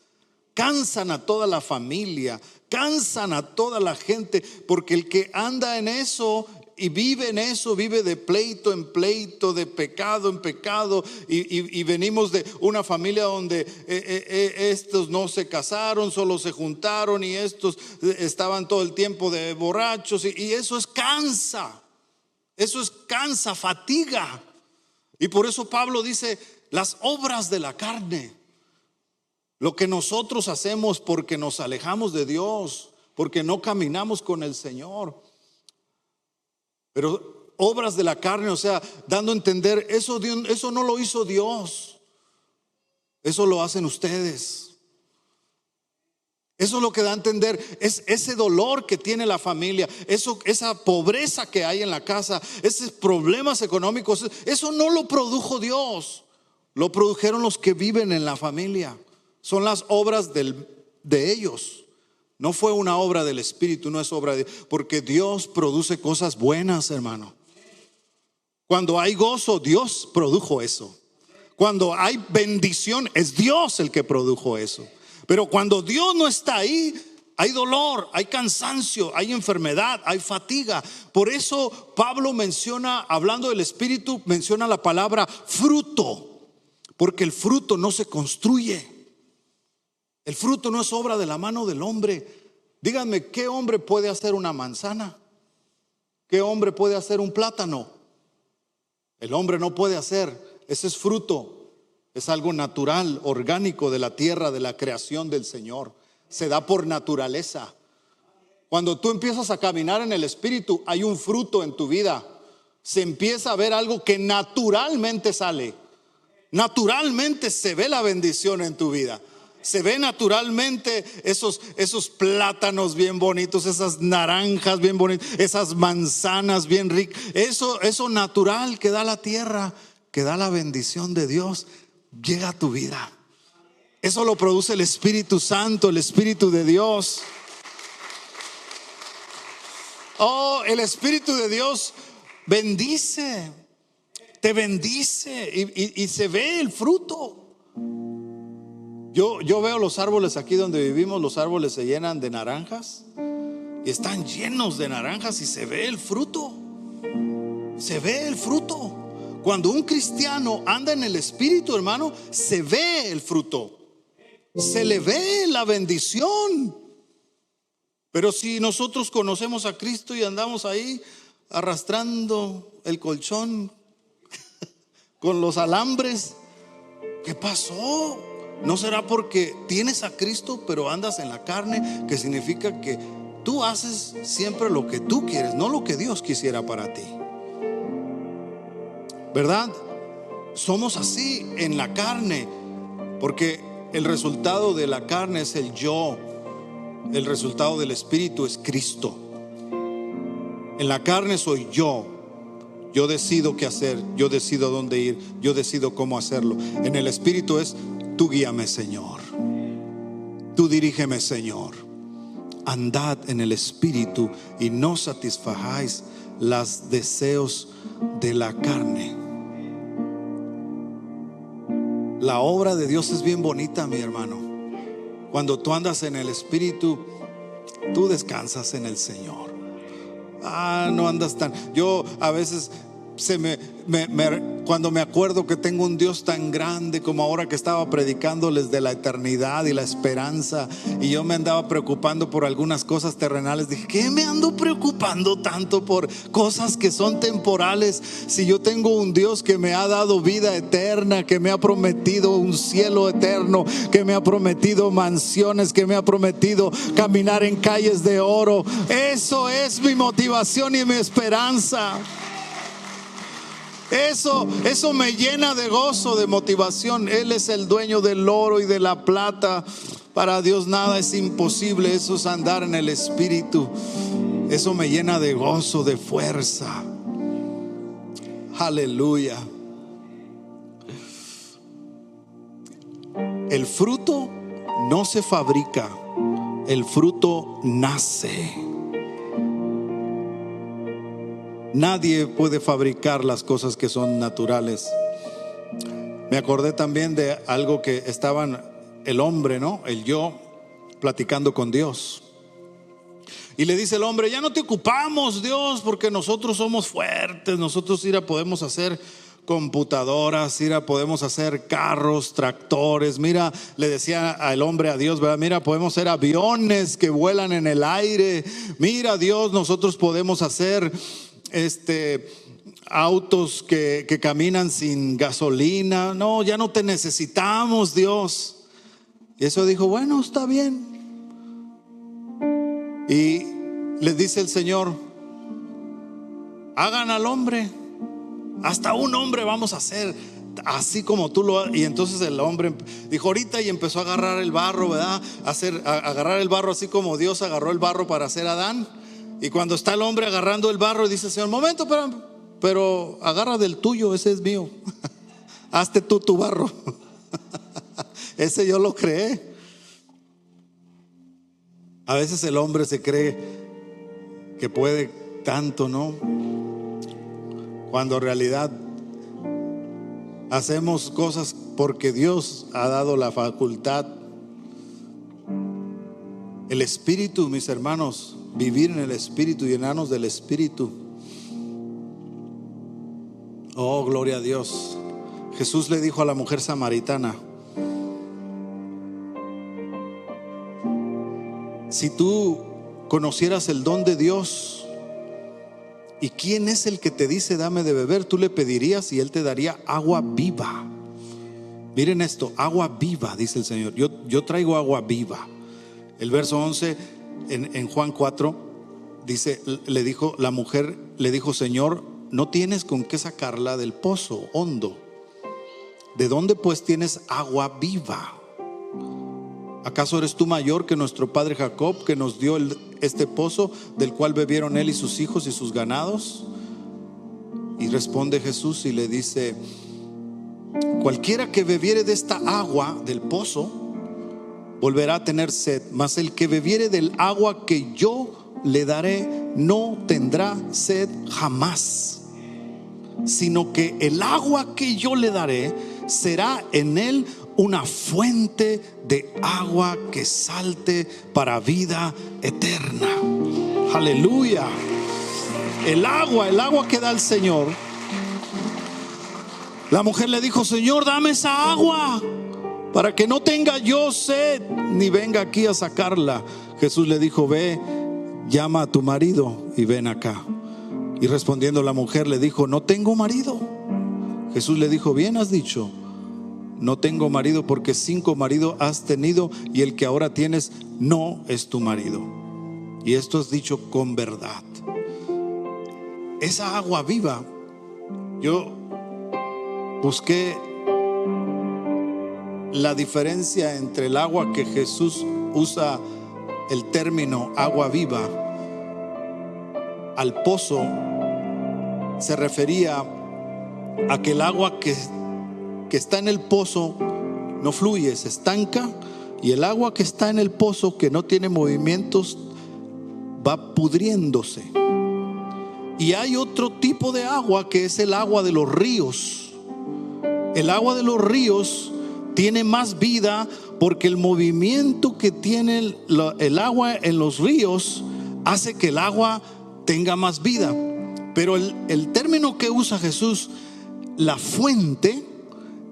cansan a toda la familia, cansan a toda la gente, porque el que anda en eso y vive en eso, vive de pleito en pleito, de pecado en pecado. Y venimos de una familia donde estos no se casaron, solo se juntaron, y estos estaban todo el tiempo de borrachos, y eso es cansa. Eso es cansa, fatiga. Y por eso Pablo dice: las obras de la carne, lo que nosotros hacemos porque nos alejamos de Dios, porque no caminamos con el Señor. Pero obras de la carne, o sea, dando a entender, eso no lo hizo Dios, eso lo hacen ustedes. Eso es lo que da a entender, es ese dolor que tiene la familia, esa pobreza que hay en la casa, esos problemas económicos. Eso no lo produjo Dios, lo produjeron los que viven en la familia. Son las obras de ellos. No fue una obra del Espíritu, no es obra de Dios, porque Dios produce cosas buenas, hermano. Cuando hay gozo, Dios produjo eso. Cuando hay bendición, es Dios el que produjo eso. Pero cuando Dios no está ahí, hay dolor, hay cansancio, hay enfermedad, hay fatiga. Por eso Pablo menciona, hablando del Espíritu, menciona la palabra fruto, porque el fruto no se construye. El fruto no es obra de la mano del hombre. Díganme, ¿qué hombre puede hacer una manzana? ¿Qué hombre puede hacer un plátano? El hombre no puede hacer. Ese es fruto. Es algo natural, orgánico de la tierra, de la creación del Señor. Se da por naturaleza. Cuando tú empiezas a caminar en el Espíritu, hay un fruto en tu vida. Se empieza a ver algo que naturalmente sale. Naturalmente se ve la bendición en tu vida. Se ve naturalmente esos plátanos bien bonitos, esas naranjas bien bonitas, esas manzanas bien ricas. Eso natural que da la tierra, que da la bendición de Dios, llega a tu vida. Eso lo produce el Espíritu Santo, el Espíritu de Dios. Oh, el Espíritu de Dios bendice, te bendice y se ve el fruto. Yo veo los árboles aquí donde vivimos, los árboles se llenan de naranjas y están llenos de naranjas y se ve el fruto. Se ve el fruto. Cuando un cristiano anda en el Espíritu, hermano, se ve el fruto. Se le ve la bendición. Pero si nosotros conocemos a Cristo y andamos ahí arrastrando el colchón con los alambres, ¿qué pasó? ¿No será porque tienes a Cristo pero andas en la carne? Que significa que tú haces siempre lo que tú quieres, no lo que Dios quisiera para ti. ¿Verdad? Somos así en la carne, porque el resultado de la carne es el yo. El resultado del Espíritu es Cristo. En la carne soy yo. Yo decido qué hacer, yo decido dónde ir, yo decido cómo hacerlo. En el Espíritu es: tú guíame, Señor. Tú dirígeme, Señor. Andad en el Espíritu y no satisfajáis los deseos de la carne. La obra de Dios es bien bonita, mi hermano. Cuando tú andas en el Espíritu, tú descansas en el Señor. No andas tan. Yo a veces cuando me acuerdo que tengo un Dios tan grande, como ahora que estaba predicándoles de la eternidad y la esperanza, y yo me andaba preocupando por algunas cosas terrenales, dije: ¿qué me ando preocupando tanto por cosas que son temporales? Si yo tengo un Dios que me ha dado vida eterna, que me ha prometido un cielo eterno, que me ha prometido mansiones, que me ha prometido caminar en calles de oro. Eso es mi motivación y mi esperanza. Eso me llena de gozo, de motivación. Él es el dueño del oro y de la plata. Para Dios nada es imposible. Eso es andar en el Espíritu. Eso me llena de gozo, de fuerza. Aleluya. El fruto no se fabrica, el fruto nace. Nadie puede fabricar las cosas que son naturales. Me acordé también de algo que estaban el hombre, ¿no? El yo, platicando con Dios. Y le dice el hombre: ya no te ocupamos, Dios, porque nosotros somos fuertes. Nosotros podemos hacer computadoras, podemos hacer carros, tractores. Mira, le decía el hombre a Dios, ¿verdad? Mira, podemos hacer aviones que vuelan en el aire. Mira, Dios, nosotros podemos hacer autos que caminan sin gasolina. No, ya no te necesitamos, Dios. Y eso dijo: bueno, está bien. Y les dice el Señor: hagan al hombre, hasta un hombre vamos a hacer, así como tú lo. Y entonces el hombre dijo: ahorita, y empezó a agarrar el barro, ¿verdad? Agarrar el barro así como Dios agarró el barro para hacer a Adán. Y cuando está el hombre agarrando el barro, dice el Señor: momento, pero agarra del tuyo, ese es mío. Hazte tú tu barro. Ese yo lo creé. A veces el hombre se cree que puede tanto, ¿no? Cuando en realidad hacemos cosas porque Dios ha dado la facultad. El Espíritu, mis hermanos, vivir en el Espíritu, llenarnos del Espíritu. Oh, gloria a Dios. Jesús le dijo a la mujer samaritana: si tú conocieras el don de Dios y quién es el que te dice dame de beber, tú le pedirías y él te daría agua viva. Miren esto, agua viva, dice el Señor. Yo traigo agua viva. El verso 11 en Juan 4 dice, la mujer le dijo: Señor, no tienes con qué sacarla del pozo hondo. ¿De dónde pues tienes agua viva? ¿Acaso eres tú mayor que nuestro padre Jacob, que nos dio este pozo, del cual bebieron él y sus hijos y sus ganados? Y responde Jesús y le dice: cualquiera que bebiere de esta agua del pozo volverá a tener sed, mas el que bebiere del agua que yo le daré no tendrá sed jamás, sino que el agua que yo le daré será en él una fuente de agua que salte para vida eterna. Aleluya. El agua que da el Señor. La mujer le dijo: Señor, dame esa agua para que no tenga yo sed ni venga aquí a sacarla. Jesús le dijo: ve, llama a tu marido y ven acá. Y respondiendo la mujer le dijo: no tengo marido. Jesús le dijo: bien has dicho, no tengo marido, porque 5 maridos has tenido y el que ahora tienes no es tu marido. Y esto has dicho con verdad. Esa agua viva, yo busqué la diferencia entre el agua que Jesús usa, el término agua viva, al pozo. Se refería a que el agua que está en el pozo no fluye, se estanca, y el agua que está en el pozo, que no tiene movimientos, va pudriéndose. Y hay otro tipo de agua, que es el agua de los ríos. El agua de los ríos tiene más vida, porque el movimiento que tiene el agua en los ríos hace que el agua tenga más vida. Pero el término que usa Jesús, la fuente,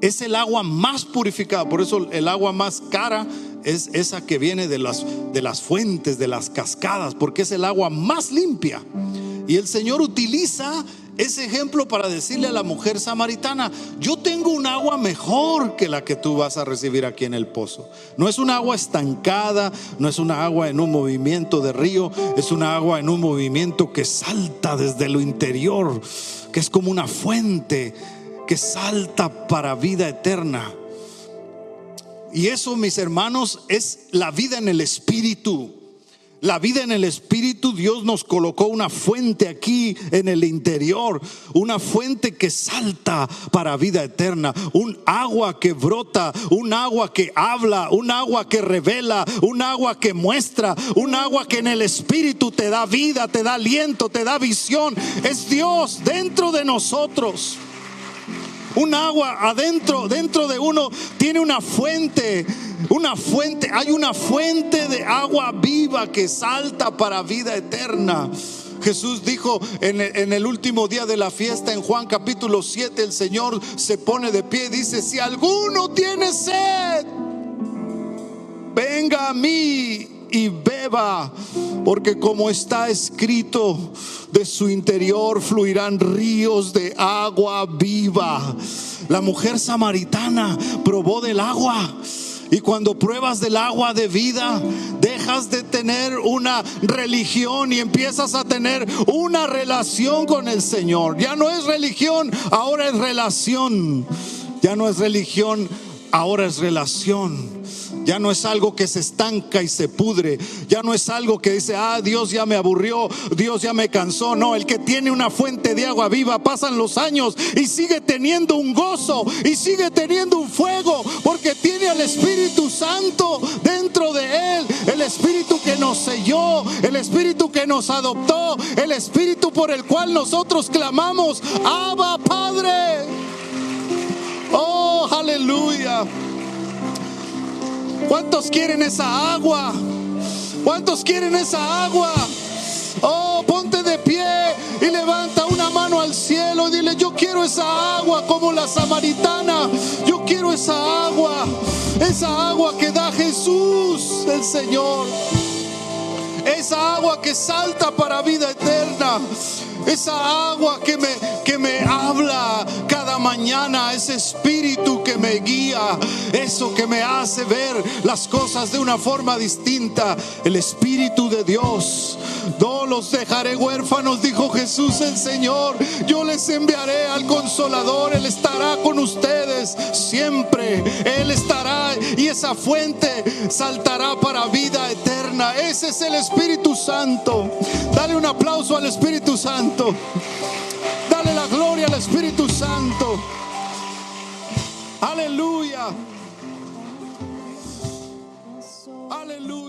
es el agua más purificada. Por eso el agua más cara es esa que viene de las fuentes, de las cascadas, porque es el agua más limpia. Y el Señor utiliza ese ejemplo para decirle a la mujer samaritana: yo tengo un agua mejor que la que tú vas a recibir aquí en el pozo. No es un agua estancada, no es una agua en un movimiento de río, es una agua en un movimiento que salta desde lo interior, que es como una fuente que salta para vida eterna. Y eso, mis hermanos, es la vida en el Espíritu. La vida en el Espíritu, Dios nos colocó una fuente aquí en el interior, una fuente que salta para vida eterna, un agua que brota, un agua que habla, un agua que revela, un agua que muestra, un agua que en el Espíritu te da vida, te da aliento, te da visión. Es Dios dentro de nosotros. Un agua adentro, dentro de uno tiene una fuente, hay una fuente de agua viva que salta para vida eterna. Jesús dijo en el último día de la fiesta, en Juan capítulo 7, el Señor se pone de pie y dice: si alguno tiene sed, venga a mí y beba, porque como está escrito, de su interior fluirán ríos de agua viva. La mujer samaritana probó del agua, y cuando pruebas del agua de vida, dejas de tener una religión y empiezas a tener una relación con el Señor. Ya no es religión, ahora es relación. Ya no es religión, ahora es relación. Ya no es algo que se estanca y se pudre. Ya no es algo que dice: Dios ya me aburrió, Dios ya me cansó. No, el que tiene una fuente de agua viva, pasan los años y sigue teniendo un gozo y sigue teniendo un fuego, porque tiene al Espíritu Santo dentro de él. El Espíritu que nos selló, el Espíritu que nos adoptó, el Espíritu por el cual nosotros clamamos: Abba, Padre. Oh, aleluya. ¿Cuántos quieren esa agua? ¿Cuántos quieren esa agua? Oh, ponte de pie y levanta una mano al cielo y dile: yo quiero esa agua como la samaritana. Yo quiero esa agua que da Jesús el Señor. Esa agua que salta para vida eterna. Esa agua que me habla cada mañana, ese Espíritu que me guía, eso que me hace ver las cosas de una forma distinta. El Espíritu de Dios. No los dejaré huérfanos, dijo Jesús el Señor. Yo les enviaré al Consolador. Él estará con ustedes siempre. Él estará, y esa fuente saltará para vida eterna. Ese es el Espíritu Santo. Dale un aplauso al Espíritu Santo. Dale la gloria al Espíritu Santo. Aleluya. Aleluya.